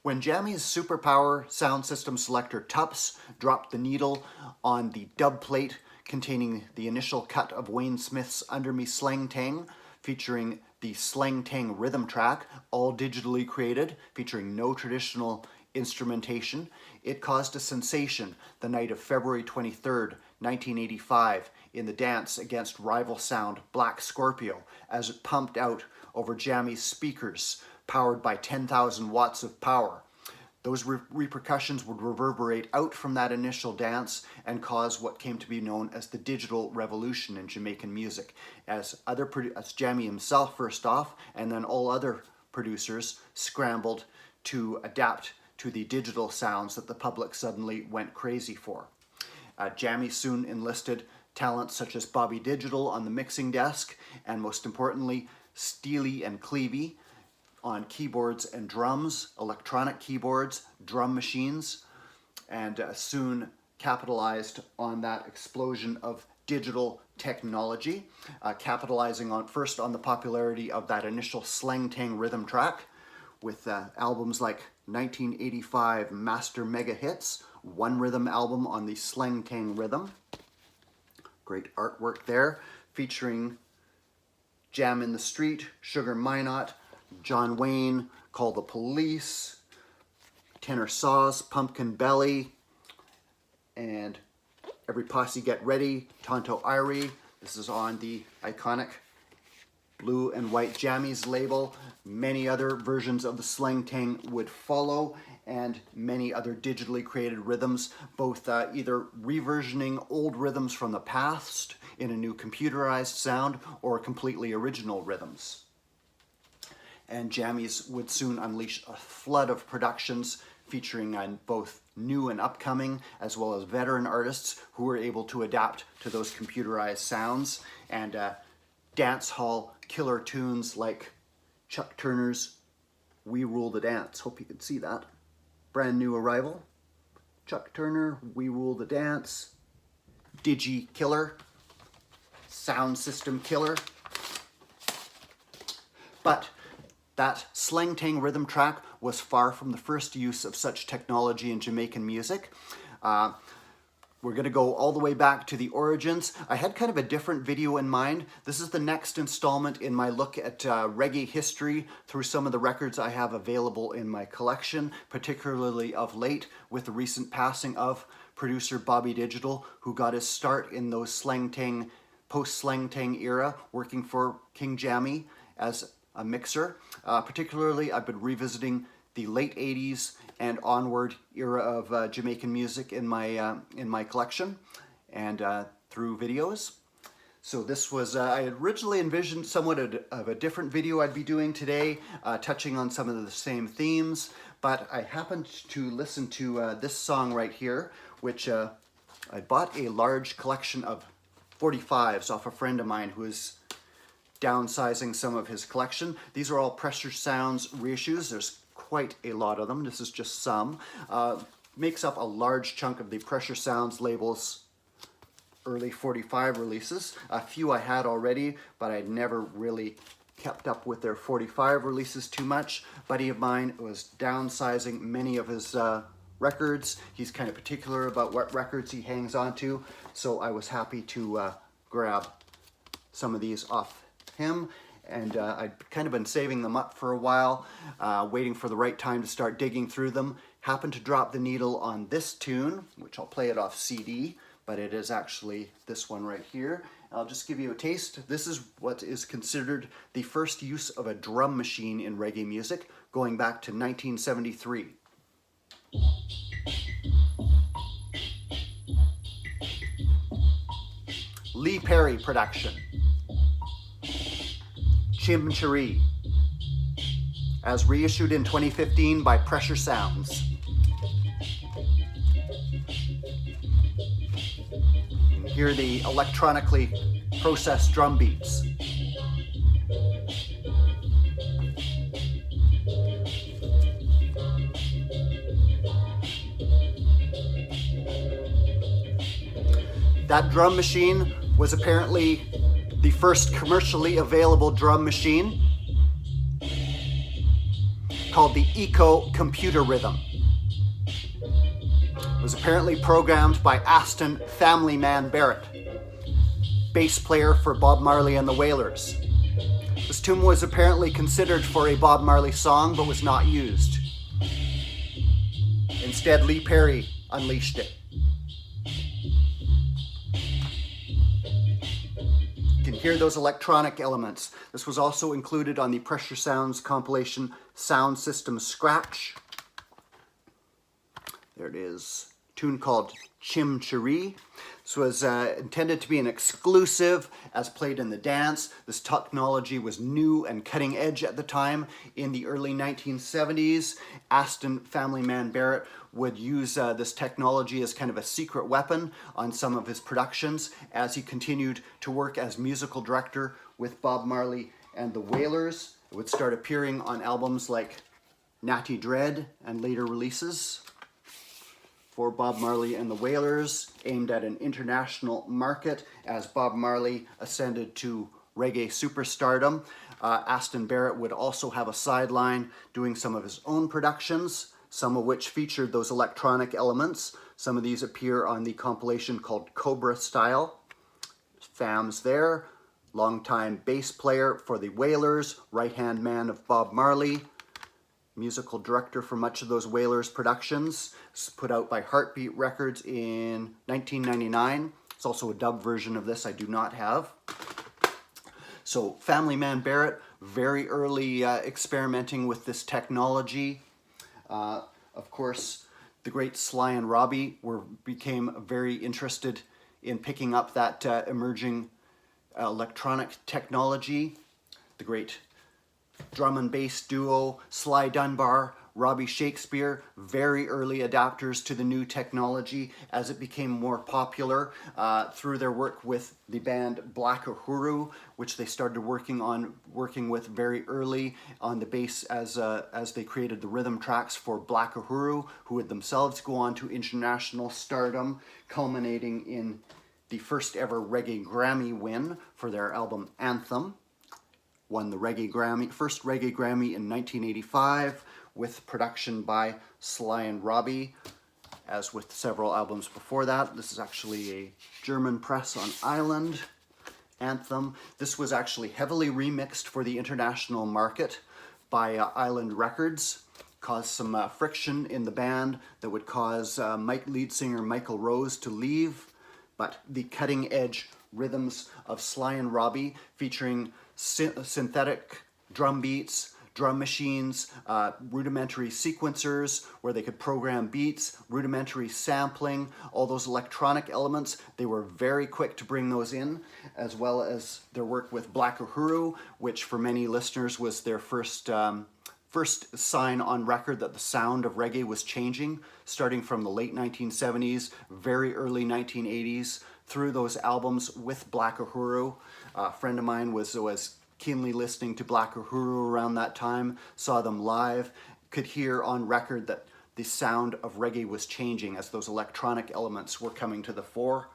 When Jammy's superpower sound system selector Tups dropped the needle on the dub plate containing the initial cut of Wayne Smith's Under Me Slang Tang, featuring the Slang Tang rhythm track, all digitally created, featuring no traditional instrumentation, it caused a sensation the night of February 23rd, 1985, in the dance against rival sound Black Scorpio, as it pumped out over Jammy's speakers, powered by 10,000 watts of power. Those repercussions would reverberate out from that initial dance and cause what came to be known as the digital revolution in Jamaican music, as Jammy himself first off, and then all other producers scrambled to adapt to the digital sounds that the public suddenly went crazy for. Jammy soon enlisted talents such as Bobby Digital on the mixing desk, and most importantly, Steely and Clevie on keyboards and drums, electronic keyboards, drum machines, and soon capitalized on that explosion of digital technology, capitalizing first on the popularity of that initial Slang Tang rhythm track with albums like 1985 Master Mega Hits, One Rhythm album on the Slang Tang rhythm. Great artwork there, featuring Jam in the Street, Sugar Minot, John Wayne, Call the Police, Tenor Sauce, Pumpkin Belly, and Every Posse Get Ready, Tonto Irie. This is on the iconic Blue and White Jammies label. Many other versions of the Slang Tang would follow, and many other digitally created rhythms, both either reversioning old rhythms from the past in a new computerized sound or completely original rhythms. And Jammies would soon unleash a flood of productions featuring both new and upcoming, as well as veteran artists who were able to adapt to those computerized sounds, and dance hall killer tunes like Chuck Turner's We Rule the Dance. Hope you can see that. Brand new arrival. Chuck Turner, We Rule the Dance. Digi Killer. Sound System Killer. But that Slang Tang rhythm track was far from the first use of such technology in Jamaican music. We're going to go all the way back to the origins. I had kind of a different video in mind. This is the next installment in my look at reggae history through some of the records I have available in my collection, particularly of late with the recent passing of producer Bobby Digital, who got his start in those Slang Tang, post-Slang Tang era, working for King Jammy as a mixer. Particularly, I've been revisiting the late 80s and onward era of Jamaican music in my collection and through videos. So this was, I had originally envisioned somewhat of a different video I'd be doing today, touching on some of the same themes, but I happened to listen to this song right here, which I bought a large collection of 45s off a friend of mine who is downsizing some of his collection. These are all Pressure Sounds reissues. There's quite a lot of them. This is just some. Makes up a large chunk of the Pressure Sounds label's early 45 releases. A few I had already, but I'd never really kept up with their 45 releases too much. A buddy of mine was downsizing many of his records. He's kind of particular about what records he hangs on to, so I was happy to grab some of these off him, and I'd kind of been saving them up for a while, waiting for the right time to start digging through them. Happened to drop the needle on this tune, which I'll play it off CD, but it is actually this one right here. I'll just give you a taste. This is what is considered the first use of a drum machine in reggae music, going back to 1973. Lee Perry production. Chimchari, as reissued in 2015 by Pressure Sounds. You can hear the electronically processed drum beats. That drum machine was apparently the first commercially available drum machine. called the Eco Computer Rhythm. It was apparently programmed by Aston Family Man Barrett, bass player for Bob Marley and the Wailers. This tune was apparently considered for a Bob Marley song, but was not used. Instead, Lee Perry unleashed it. You can hear those electronic elements. This was also included on the Pressure Sounds compilation Sound System Scratch. There it is. A tune called Chim Cheree. This was intended to be an exclusive as played in the dance. This technology was new and cutting edge at the time. In the early 1970s, Aston Family Man Barrett would use this technology as kind of a secret weapon on some of his productions as he continued to work as musical director with Bob Marley and the Wailers. It would start appearing on albums like Natty Dread and later releases for Bob Marley and the Wailers, aimed at an international market as Bob Marley ascended to reggae superstardom. Aston Barrett would also have a sideline doing some of his own productions, some of which featured those electronic elements. Some of these appear on the compilation called Cobra Style. Fam's there, longtime bass player for the Wailers, right-hand man of Bob Marley, musical director for much of those Wailers productions. It's put out by Heartbeat Records in 1999. It's also a dub version of this I do not have. So Family Man Barrett, very early experimenting with this technology. Of course, the great Sly and Robbie became very interested in picking up that emerging electronic technology. The great drum and bass duo Sly Dunbar, Robbie Shakespeare, very early adapters to the new technology as it became more popular through their work with the band Black Uhuru, which they started working with very early on the bass as they created the rhythm tracks for Black Uhuru, who would themselves go on to international stardom, culminating in the first ever Reggae Grammy win for their album Anthem. Won the first Reggae Grammy in 1985 with production by Sly and Robbie, as with several albums before that. This is actually a German press on Island Anthem. This was actually heavily remixed for the international market by Island Records. Caused some friction in the band that would cause lead singer Michael Rose to leave, but the cutting edge rhythms of Sly and Robbie featuring synthetic drum beats, drum machines, rudimentary sequencers where they could program beats, rudimentary sampling, all those electronic elements. They were very quick to bring those in, as well as their work with Black Uhuru, which for many listeners was their first sign on record that the sound of reggae was changing, starting from the late 1970s, very early 1980s, through those albums with Black Uhuru. A friend of mine was keenly listening to Black Uhuru around that time, saw them live, could hear on record that the sound of reggae was changing as those electronic elements were coming to the fore.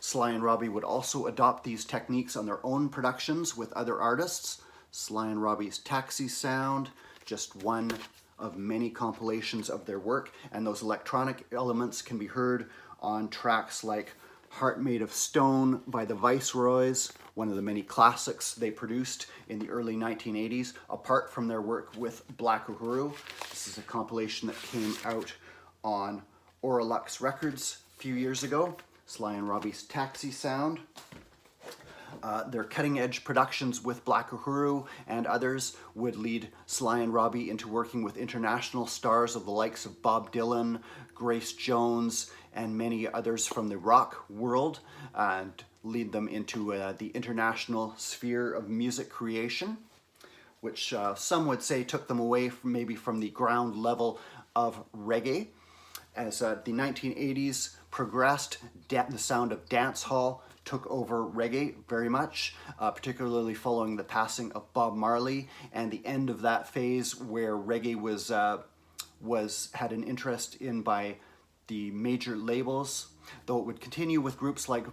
Sly and Robbie would also adopt these techniques on their own productions with other artists. Sly and Robbie's Taxi Sound, just one of many compilations of their work, and those electronic elements can be heard on tracks like Heart Made of Stone by the Viceroys, one of the many classics they produced in the early 1980s, apart from their work with Black Uhuru. This is a compilation that came out on Auralux Records a few years ago, Sly and Robbie's Taxi Sound. Their cutting-edge productions with Black Uhuru and others would lead Sly and Robbie into working with international stars of the likes of Bob Dylan, Grace Jones, and many others from the rock world, and lead them into the international sphere of music creation, which some would say took them away from the ground level of reggae. As the 1980s progressed, the sound of dancehall took over reggae very much, particularly following the passing of Bob Marley and the end of that phase where reggae had an interest in by the major labels, though it would continue with groups like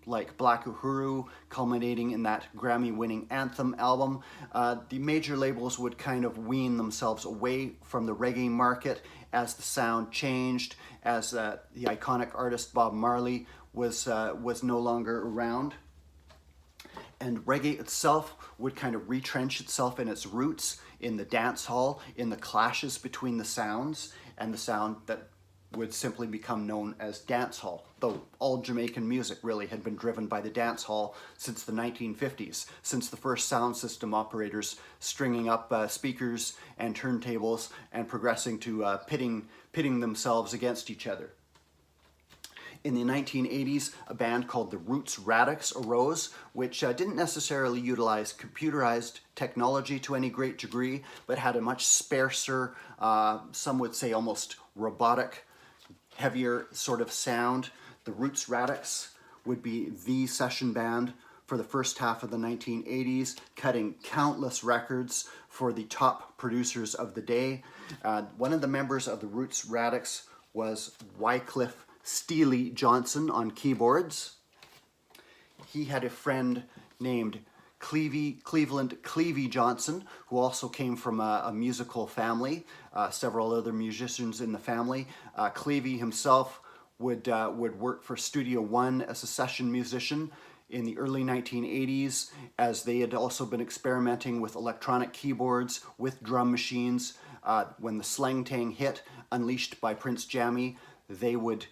like Black Uhuru, culminating in that Grammy-winning Anthem album, the major labels would kind of wean themselves away from the reggae market as the sound changed, as the iconic artist Bob Marley was no longer around. And reggae itself would kind of retrench itself in its roots in the dance hall, in the clashes between the sounds, and the sound that would simply become known as dance hall, though all Jamaican music really had been driven by the dance hall since the 1950s, since the first sound system operators stringing up speakers and turntables and progressing to pitting themselves against each other. In the 1980s, a band called the Roots Radics arose, which didn't necessarily utilize computerized technology to any great degree, but had a much sparser, some would say almost robotic, heavier sort of sound. The Roots Radics would be the session band for the first half of the 1980s, cutting countless records for the top producers of the day. One of the members of the Roots Radics was Wycliffe Steely Johnson on keyboards. He had a friend named Cleveland Clevie Johnson, who also came from a musical family, several other musicians in the family. Clevie himself would work for Studio One as a session musician in the early 1980s, as they had also been experimenting with electronic keyboards, with drum machines. When the Slang Tang hit, unleashed by Prince Jammy, they would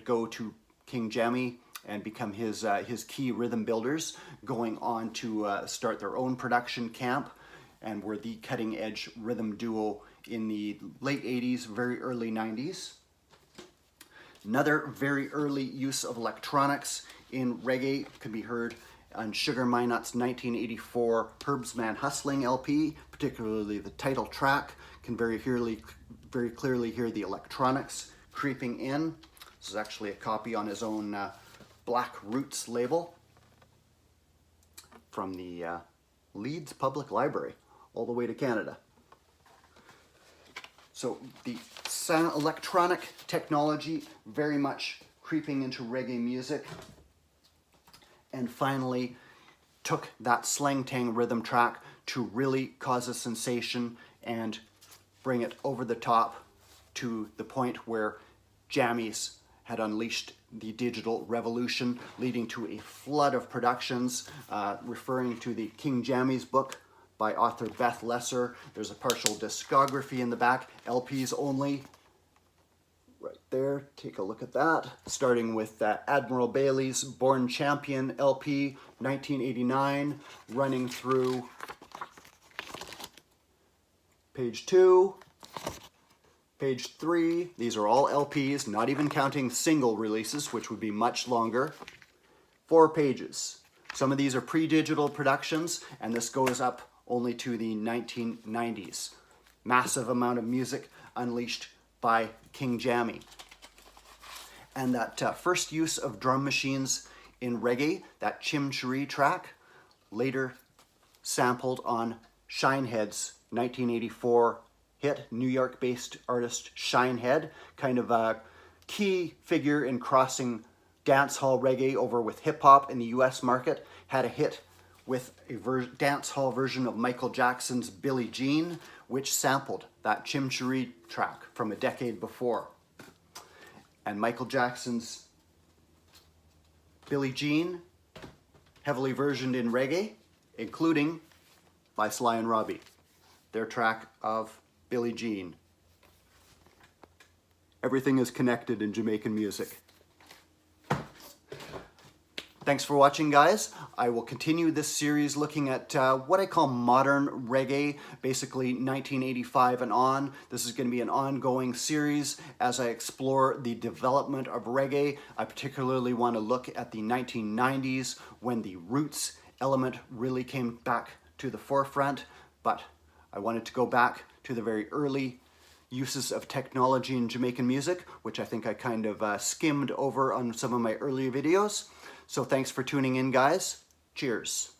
go to King Jammy and become his key rhythm builders, going on to start their own production camp, and were the cutting edge rhythm duo in the late 80s, very early 90s. Another very early use of electronics in reggae could be heard on Sugar Minot's 1984 Herbsman Hustling LP, particularly the title track. Can very clearly hear the electronics creeping in. This is actually a copy on his own Black Roots label from the Leeds Public Library, all the way to Canada. So the electronic technology very much creeping into reggae music, and finally took that Slang Tang rhythm track to really cause a sensation and bring it over the top to the point where jammies had unleashed the digital revolution, leading to a flood of productions, referring to the King Jammies book by author Beth Lesser. There's a partial discography in the back, LPs only. Right there, take a look at that. Starting with Admiral Bailey's Born Champion LP, 1989, running through page 2, page 3. These are all LPs, not even counting single releases, which would be much longer. 4 pages. Some of these are pre-digital productions, and this goes up only to the 1990s. Massive amount of music unleashed by King Jammy. And that first use of drum machines in reggae, that Chim Cheree track, later sampled on Shinehead's 1984 hit, New York-based artist Shinehead, kind of a key figure in crossing dancehall reggae over with hip-hop in the US market, had a hit with a dancehall version of Michael Jackson's Billie Jean, which sampled that Chim Cheree track from a decade before. And Michael Jackson's Billie Jean, heavily versioned in reggae, including by Sly and Robbie, their track of Billie Jean. Everything is connected in Jamaican music. Thanks for watching, guys. I will continue this series looking at what I call modern reggae, basically 1985 and on. This is going to be an ongoing series as I explore the development of reggae. I particularly want to look at the 1990s when the roots element really came back to the forefront, but I wanted to go back to the very early uses of technology in Jamaican music, which I think I kind of skimmed over on some of my earlier videos. So thanks for tuning in, guys. Cheers.